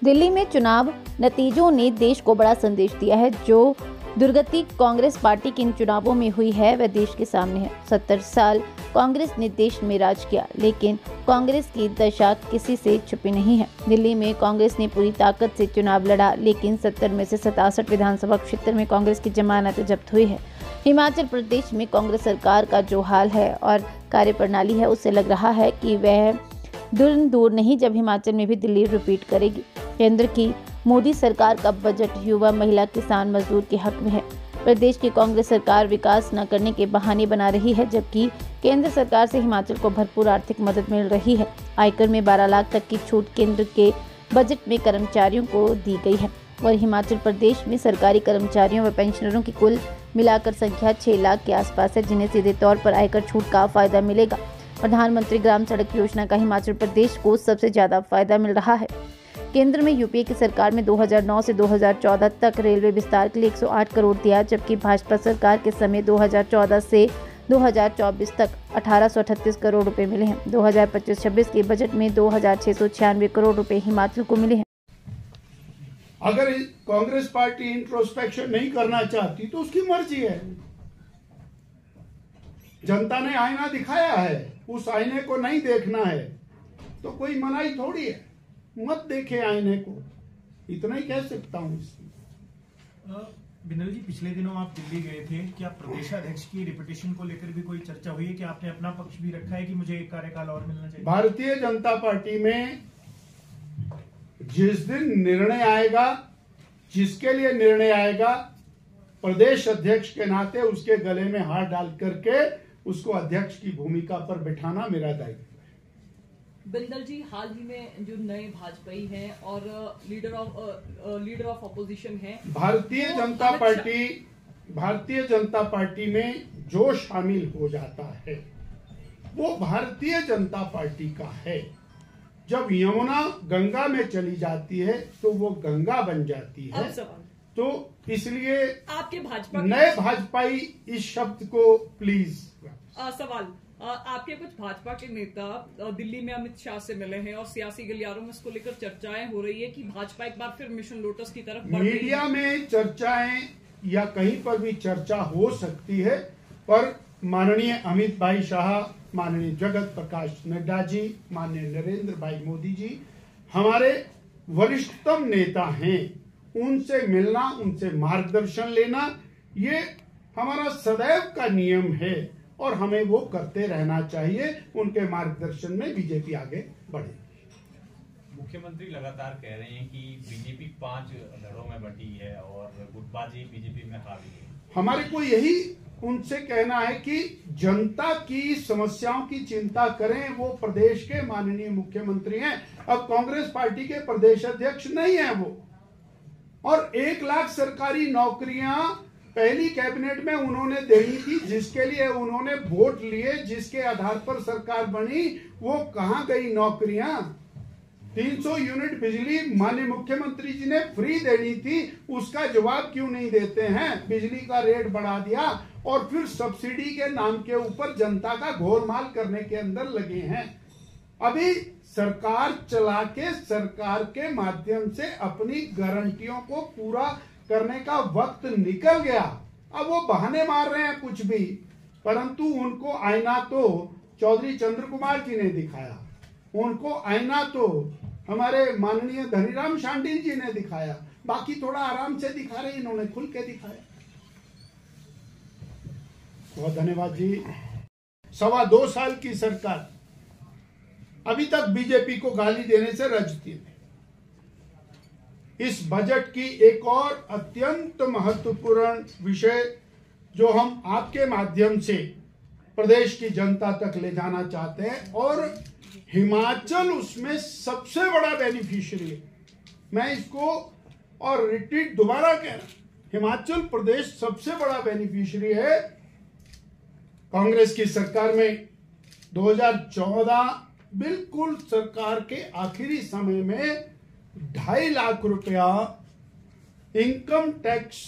दिल्ली में चुनाव नतीजों ने देश को बड़ा संदेश दिया है। जो दुर्गति कांग्रेस पार्टी के इन चुनावों में हुई है वह देश के सामने है। 70 साल कांग्रेस ने देश में राज किया, लेकिन कांग्रेस की दशा किसी से छुपी नहीं है। दिल्ली में कांग्रेस ने पूरी ताकत से चुनाव लड़ा, लेकिन 70 में से 67 विधानसभा क्षेत्र में कांग्रेस की जमानत जब्त हुई है। हिमाचल प्रदेश में कांग्रेस सरकार का जो हाल है और कार्यप्रणाली है, उससे लग रहा है कि वह दूर नहीं जब हिमाचल में भी दिल्ली रिपीट करेगी। केंद्र की मोदी सरकार का बजट युवा, महिला, किसान, मजदूर के हक में है। प्रदेश की कांग्रेस सरकार विकास न करने के बहाने बना रही है, जबकि केंद्र सरकार से हिमाचल को भरपूर आर्थिक मदद मिल रही है। आयकर में 12 लाख तक की छूट केंद्र के बजट में कर्मचारियों को दी गई है और हिमाचल प्रदेश में सरकारी कर्मचारियों व पेंशनरों की कुल मिलाकर संख्या 6 लाख के आसपास है, जिन्हें सीधे तौर पर आयकर छूट का फायदा मिलेगा। प्रधानमंत्री ग्राम सड़क योजना का हिमाचल प्रदेश को सबसे ज्यादा फायदा मिल रहा है। केंद्र में यूपीए की सरकार में 2009 से 2014 तक रेलवे विस्तार के लिए 108 करोड़ दिया, जबकि भाजपा सरकार के समय 2014 से 2024 तक 1838 करोड़ रुपए मिले हैं। 2025-26 के बजट में 2696 करोड़ रुपए हिमाचल को मिले हैं। अगर कांग्रेस पार्टी इंट्रोस्पेक्शन नहीं करना चाहती तो उसकी मर्जी है। जनता ने आईना दिखाया है, उस आईने को नहीं देखना है तो कोई मनाही थोड़ी है। मत देखे आईने को, इतना ही कह सकता हूँ। बिंदल जी, पिछले दिनों आप दिल्ली गए थे, क्या प्रदेशाध्यक्ष की रिपीटेशन को लेकर भी कोई चर्चा हुई है कि आपने अपना पक्ष भी रखा है कि मुझे एक कार्यकाल और मिलना चाहिए? भारतीय जनता पार्टी में जिस दिन निर्णय आएगा, जिसके लिए निर्णय आएगा, प्रदेश अध्यक्ष के नाते उसके गले में हाथ डाल करके उसको अध्यक्ष की भूमिका पर बिठाना मेरा दायित्व है। बिंदल जी, हाल ही में जो नए भाजपाई हैं और लीडर ऑफ ऑपोजिशन हैं, भारतीय जनता पार्टी में जो शामिल हो जाता है वो भारतीय जनता पार्टी का है। जब यमुना गंगा में चली जाती है तो वो गंगा बन जाती है। तो इसलिए आपके भाजपा नए भाजपाई इस शब्द को प्लीज सवाल, आपके कुछ भाजपा के नेता दिल्ली में अमित शाह से मिले हैं और सियासी गलियारों में इसको लेकर चर्चाएं हो रही है कि भाजपा एक बार फिर मिशन लोटस की तरफ बढ़ रही है। मीडिया में चर्चाएं या कहीं पर भी चर्चा हो सकती है, पर माननीय अमित भाई शाह, माननीय जगत प्रकाश नड्डा जी, माननीय नरेंद्र भाई मोदी जी हमारे वरिष्ठतम नेता हैं। उनसे मिलना, उनसे मार्गदर्शन लेना, ये हमारा सदैव का नियम है और हमें वो करते रहना चाहिए। उनके मार्गदर्शन में बीजेपी आगे बढ़े। मुख्यमंत्री लगातार कह रहे हैं कि बीजेपी 5 लड़ों में बटी है और गुटबाजी बीजेपी में हावी है। हमारे को यही उनसे कहना है कि जनता की समस्याओं की चिंता करें। वो प्रदेश के माननीय मुख्यमंत्री हैं, अब कांग्रेस पार्टी के प्रदेश अध्यक्ष नहीं है वो। और 1 लाख सरकारी नौकरियां पहली कैबिनेट में उन्होंने देनी थी, जिसके लिए उन्होंने वोट लिए, जिसके आधार पर सरकार बनी, वो कहां गई नौकरियां? 300 यूनिट बिजली माननीय मुख्यमंत्री जी ने फ्री देनी थी, उसका जवाब क्यों नहीं देते हैं? बिजली का रेट बढ़ा दिया और फिर सब्सिडी के नाम के ऊपर जनता का घोलमाल करने के अंदर लगे हैं। अभी सरकार चला के सरकार के माध्यम से अपनी गारंटियों को पूरा करने का वक्त निकल गया। अब वो बहाने मार रहे हैं कुछ भी, परंतु उनको आईना तो चौधरी चंद्र कुमार जी ने दिखाया, उनको आईना तो हमारे माननीय धनीराम शांडिल जी ने दिखाया। बाकी थोड़ा आराम से दिखा रहे, इन्होंने खुल के दिखाया। बहुत धन्यवाद जी। 2.25 साल की सरकार अभी तक बीजेपी को गाली देने से रजती है। इस बजट की एक और अत्यंत महत्वपूर्ण विषय जो हम आपके माध्यम से प्रदेश की जनता तक ले जाना चाहते हैं, और हिमाचल उसमें सबसे बड़ा बेनिफिशियरी है। मैं इसको और रिपीट दोबारा कह रहा हूं, हिमाचल प्रदेश सबसे बड़ा बेनिफिशियरी है। कांग्रेस की सरकार में 2014 बिल्कुल सरकार के आखिरी समय में 2.5 लाख रुपया इनकम टैक्स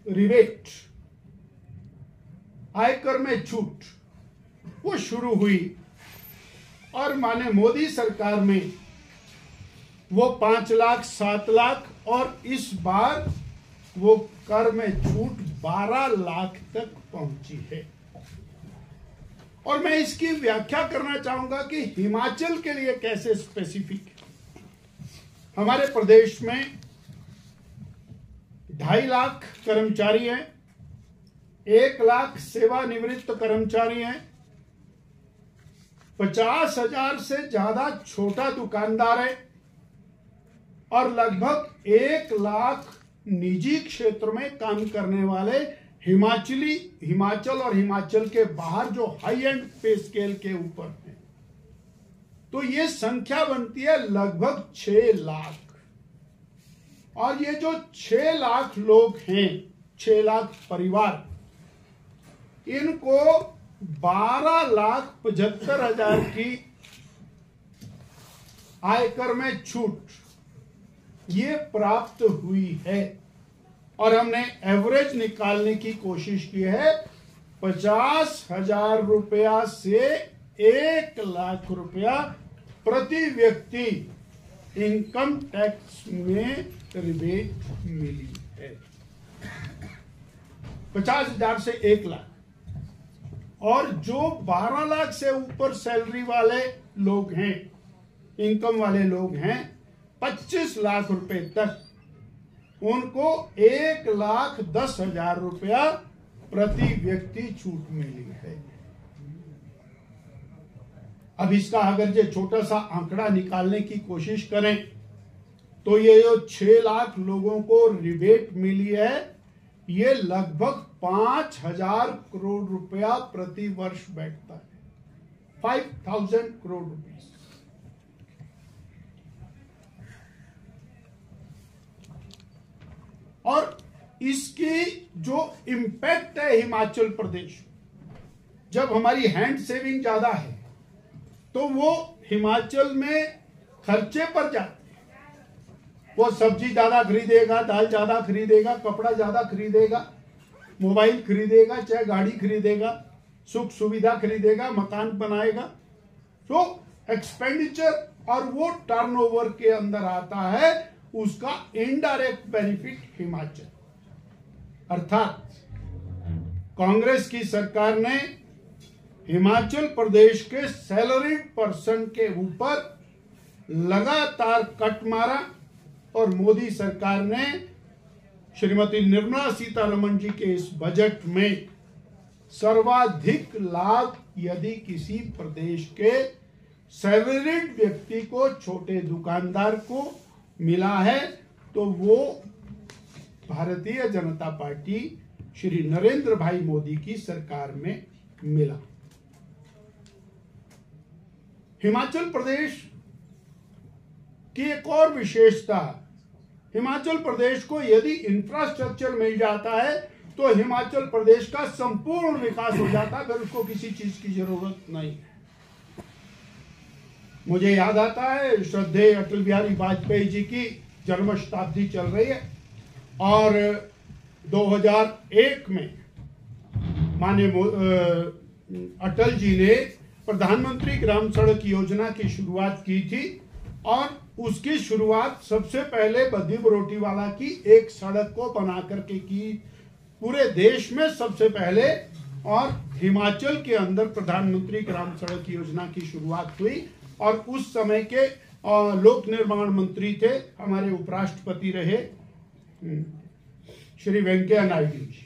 रिबेट, आयकर में छूट, वो शुरू हुई और माने मोदी सरकार में वो 5 लाख, 7 लाख और इस बार वो कर में छूट 12 लाख तक पहुंची है। और मैं इसकी व्याख्या करना चाहूंगा कि हिमाचल के लिए कैसे स्पेसिफिक है। हमारे प्रदेश में 2.5 लाख कर्मचारी हैं, 1 लाख सेवानिवृत्त कर्मचारी हैं, 50,000 से ज्यादा छोटा दुकानदार है और लगभग 1 लाख निजी क्षेत्र में काम करने वाले हिमाचल और हिमाचल के बाहर जो हाई एंड पे स्केल के ऊपर है। तो ये संख्या बनती है लगभग 6 लाख। और ये जो 6 लाख लोग हैं, 6 लाख परिवार, इनको 12,75,000 की आयकर में छूट ये प्राप्त हुई है। और हमने एवरेज निकालने की कोशिश की है। 50,000 रुपया से 1 लाख रुपया प्रति व्यक्ति इनकम टैक्स में रिबेट मिली है। 50,000 से 1 लाख। और जो 12 लाख से ऊपर सैलरी वाले लोग हैं, इनकम वाले लोग हैं, 25 लाख रुपए तक, उनको 1,10,000 रुपया प्रति व्यक्ति छूट मिली है। अब इसका अगर ये छोटा सा आंकड़ा निकालने की कोशिश करें तो ये जो 6 लाख लोगों को रिबेट मिली है, ये लगभग 5,000 करोड़ रुपया प्रति वर्ष बैठता है। 5,000 करोड़ रुपीस। और इसकी जो इम्पैक्ट है हिमाचल प्रदेश, जब हमारी हैंड सेविंग ज्यादा है तो वो हिमाचल में खर्चे पर जाते हैं। वो सब्जी ज्यादा खरीदेगा, दाल ज्यादा खरीदेगा, कपड़ा ज्यादा खरीदेगा, मोबाइल खरीदेगा, चाहे गाड़ी खरीदेगा, सुख सुविधा खरीदेगा, मकान बनाएगा। तो एक्सपेंडिचर और वो टर्नओवर के अंदर आता है उसका इनडायरेक्ट बेनिफिट हिमाचल। अर्थात कांग्रेस की सरकार ने हिमाचल प्रदेश के सैलरीड पर्सन के ऊपर लगातार कट मारा और मोदी सरकार ने श्रीमती निर्मला सीतारमण जी के इस बजट में सर्वाधिक लाभ यदि किसी प्रदेश के सैलरीड व्यक्ति को, छोटे दुकानदार को मिला है तो वो भारतीय जनता पार्टी श्री नरेंद्र भाई मोदी की सरकार में मिला। हिमाचल प्रदेश की एक और विशेषता, हिमाचल प्रदेश को यदि इंफ्रास्ट्रक्चर मिल जाता है तो हिमाचल प्रदेश का संपूर्ण विकास हो जाता है, फिर उसको किसी चीज की जरूरत नहीं। मुझे याद आता है श्रद्धेय अटल बिहारी वाजपेयी जी की जन्म शताब्दी चल रही है और 2001 में माननीय अटल जी ने प्रधानमंत्री ग्राम सड़क योजना की शुरुआत की थी और उसकी शुरुआत सबसे पहले बद्दी बरोटीवाला की एक सड़क को बना करके की, पूरे देश में सबसे पहले। और हिमाचल के अंदर प्रधानमंत्री ग्राम सड़क योजना की शुरुआत हुई और उस समय के लोक निर्माण मंत्री थे हमारे उपराष्ट्रपति रहे श्री वेंकैया नायडू जी।